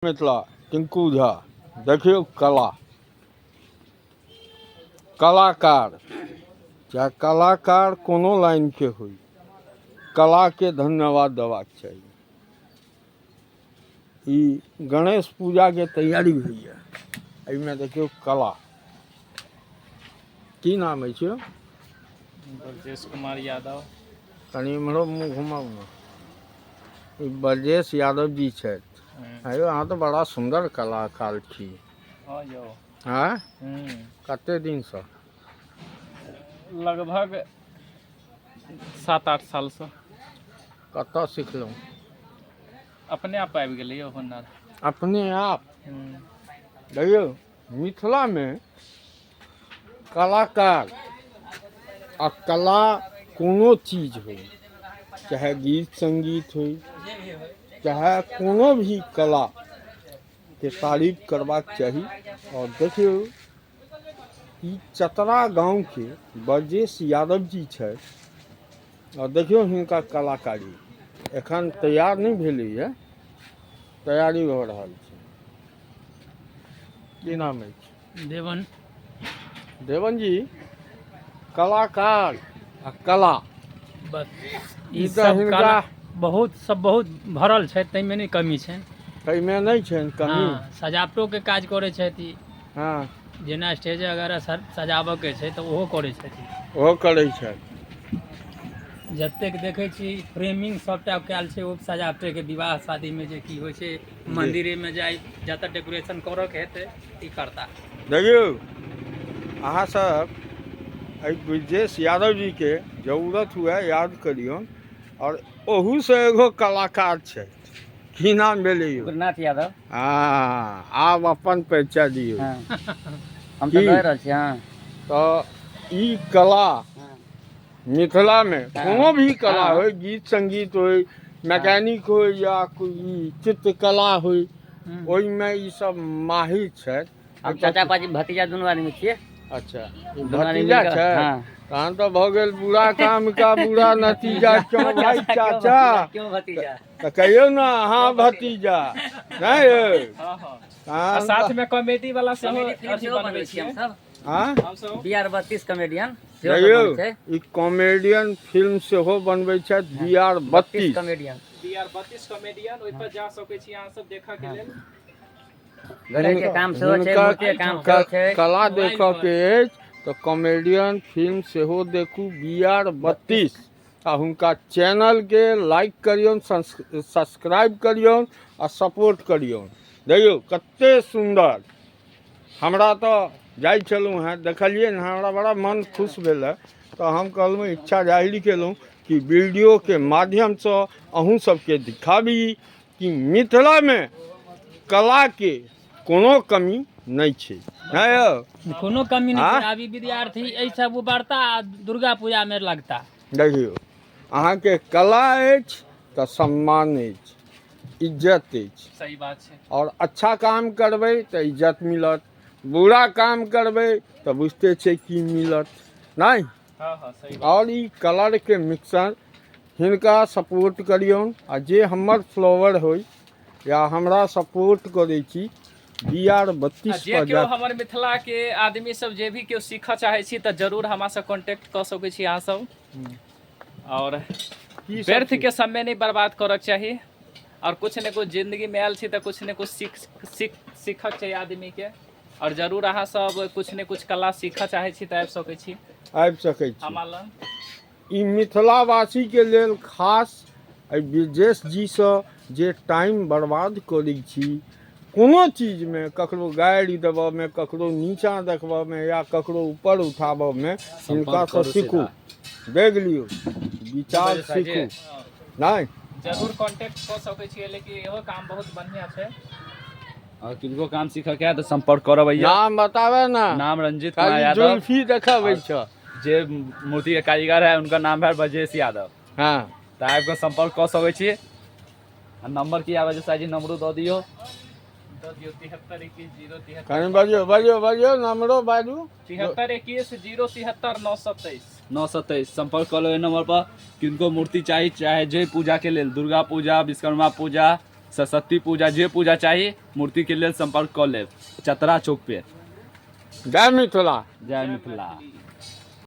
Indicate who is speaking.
Speaker 1: मिथिला टिंकू झा देखियो कलाकार चाहे कलाकार कोनो लाइन के हुई कला के धन्यवाद देबाक चाहिए। ई गणेश पूजा के तैयारी हुई है एहिमे देखियो कला की नाम है छो
Speaker 2: ब्रजेश कुमार यादव।
Speaker 1: कनी इम्हरो मुँह घुमाऊ ना। ई ब्रजेश यादव जी छथि। अयो अहाँ तो बड़ा सुंदर कलाकार छी।
Speaker 2: हाँ यौ।
Speaker 1: हाँ कते दिन से?
Speaker 2: लगभग 7-8 साल से।
Speaker 1: कतऽ सिखलहुँ?
Speaker 2: अपने आप आबि गेलै यौ हुनर।
Speaker 1: अपने आप? देखियो मिथिला में कलाकार आ कला कोनो चीज हो, चाहे गीत संगीत हो, चाहे कोनो भी कला के तारीफ करबाक चाही। और देखियो ई चतरा गांव के ब्रजेश यादव जी छै और देखियो हिनका कलाकारी एखन तैयार नहीं भेलै है, तैयारी हो रहल छै। की नाम है?
Speaker 2: देवन।
Speaker 1: देवन जी कलाकार आ कला
Speaker 2: बस
Speaker 1: ई
Speaker 2: ई
Speaker 1: तऽ
Speaker 2: सब
Speaker 1: हिनका
Speaker 2: कला बहुत भरल छै, ताहिमे नहीं कमी छै।
Speaker 1: एहिमे नहीं छनि कमी।
Speaker 2: हाँ, सजावटो के काज करे छथि।
Speaker 1: हाँ
Speaker 2: जेना स्टेज वगैरह सजाबऽ के छै तऽ ओहो करे छथि।
Speaker 1: ओहो करै छथि।
Speaker 2: जतेक देखै छी फ्रेमिंग सबटा कयल छै, ओ सजावटे के विवाह शादी में जे की होइ छै, मंदिरे में जाय जतऽ डेकोरेशन करऽ के हेतै ई करता।
Speaker 1: देखियो अहाँ सब एहि ब्रजेश यादव जी के जरूरत हुए याद करियौन। और ओहू से एगो कलाकार छै। की नाम भेलै यौ?
Speaker 3: गुरुनाथ यादव।
Speaker 1: हाँ आब अपन परिचय दियौ।
Speaker 3: हाँ। हम
Speaker 1: की?
Speaker 3: तो कह रहल छी। हाँ
Speaker 1: तो ई कला
Speaker 3: हाँ
Speaker 1: मिथिला में कोनो भी कला
Speaker 3: हाँ।
Speaker 1: हो, गीत संगीत हो, मैकेनिक हो या कोई चित्रकला हो, ओहिमे ई सब माहिर छथि।
Speaker 3: हम चाचा पाजी भतीजा दोनों आदमी छियै।
Speaker 1: अच्छा ई
Speaker 3: दोनों आदमी
Speaker 1: भतीजा
Speaker 3: मिलकर-
Speaker 1: छै?
Speaker 3: हाँ।
Speaker 1: तहन तो भऽ गेल बुरा काम का बुरा नतीजा। क्यों भाई चाचा?
Speaker 3: क्यों भतीजा?
Speaker 1: तो कहियो ना हाँ भतीजा नहीं यौ?
Speaker 2: हाँ हाँ।
Speaker 1: हाँ
Speaker 2: साथ में कॉमेडी वाला सेहो
Speaker 3: कॉमेडी फिल्म
Speaker 2: अथी
Speaker 3: सेहो
Speaker 2: बनबै
Speaker 3: बनबै छी हम
Speaker 2: छियै।
Speaker 3: सब।
Speaker 1: हाँ
Speaker 2: हमसब
Speaker 3: BR 32 कॉमेडियन सेहो सब
Speaker 1: देखियो
Speaker 3: बनै छै।
Speaker 1: ई कॉमेडियन फिल्म सेहो बनबै छथि। BR 32
Speaker 3: comedian.
Speaker 2: BR 32 कॉमेडियन ओइ पर जा सकै छी अहाँ सब देखऽ के लेल।
Speaker 3: घरे के काम सेहो छै,
Speaker 1: हुनका
Speaker 3: मूर्ति के काम सेहो छै।
Speaker 1: कला देखऽ के अछि तो कॉमेडियन फिल्म सेहो देखू BR 32 आ हुनका चैनल के लाइक करियौन, सब्सक्राइब करियौन आ सपोर्ट करियौन। देखियो कते सुंदर। हमरा तो जाइ छलहुँ हैं देखलिए न, हमरा बड़ा मन खुश भेल है। तो हम कहलहुँ इच्छा जाहिर केलहुँ कि वीडियो के माध्यम से अहूँ सबके दिखाबी कि मिथिला में कला के कोनो कमी नहीं छै। हैं यौ?
Speaker 2: कोनो कमी नहीं
Speaker 1: हाँ?
Speaker 2: छै। अभी विद्यार्थी एहि सब उबरता आ दुर्गा पूजा में लगता।
Speaker 1: देखियो अहाँ के कला अछि तो सम्मान अछि, इज्जत अछि।
Speaker 2: सही बात छै।
Speaker 1: और अच्छा काम करबै तो इज्जत मिलत, बुरा काम करबै तो बुझते छै की मिलत नहीं।
Speaker 2: हाँ हाँ सही बात।
Speaker 1: और ई कलर के मिक्सर हिनका सपोर्ट करियौन। आ जे हमर फ्लोवर होय या हमरा सपोर्ट करै छी BR 32
Speaker 2: जे
Speaker 1: पर
Speaker 2: केओ
Speaker 1: जा।
Speaker 2: हमर मिथिला के आदमी सब जे भी केओ सीखऽ चाहे छी तऽ जरूर हमरा से कांटेक्ट कऽ सकै छी अहाँ सब। और
Speaker 1: की सब
Speaker 2: व्यर्थ
Speaker 1: चीज?
Speaker 2: के समय नहीं बर्बाद करक चाही। और कुछ न कुछ जिंदगी में आयल छी तऽ कुछ न कुछ सीखक चाहिए आदमी के। और जरूर अहाँ सब कुछ न कुछ कला सीखऽ चाहे छी तऽ आबि सकै छी
Speaker 1: आबि सकै छी।
Speaker 2: हमरा लग।
Speaker 1: ई मिथिलावासी के लेल खास एहि ब्रजेश जी से जे टाइम बर्बाद करै छी कोनो चीज में, ककरो गाड़ी देबऽ में, ककरो नीचा देखबऽ में या ककरो ऊपर उठाबऽ में, हिनका से सीखू। देख लियौ विचार सीखू नहीं।
Speaker 2: जरूर कांटेक्ट कऽ सकै छियै, लेकिन इहो काम बहुत बढ़िया छै।
Speaker 3: और किनको काम सीखऽ के है तो संपर्क करब भैया।
Speaker 1: नाम बतावे ना।
Speaker 3: नाम रंजीत कुमार
Speaker 1: खाली
Speaker 3: यादव।
Speaker 1: जुल्फी देखाबै छ।
Speaker 3: जे मूर्ति के कारीगर है उनका नाम है ब्रजेश यादव।
Speaker 1: हाँ
Speaker 3: तो आपको संपर्क कर सकै छी। नंबर की आवे छै जी, नंबरो दऽ दियौ।
Speaker 2: 7321
Speaker 1: कहीं बजियो नंबरो बाजू।
Speaker 2: 7321
Speaker 3: 927 संपर्क कर लो नंबर पर। किनको मूर्ति चाहिए, चाहे जे पूजा के लेल, दुर्गा पूजा, विश्वकर्मा पूजा, सरस्वती पूजा जे पूजा चाहिए मूर्ति के लिए संपर्क कर ले चतरा चौक पे।
Speaker 1: जय मिथिला।
Speaker 3: जय मिथिला।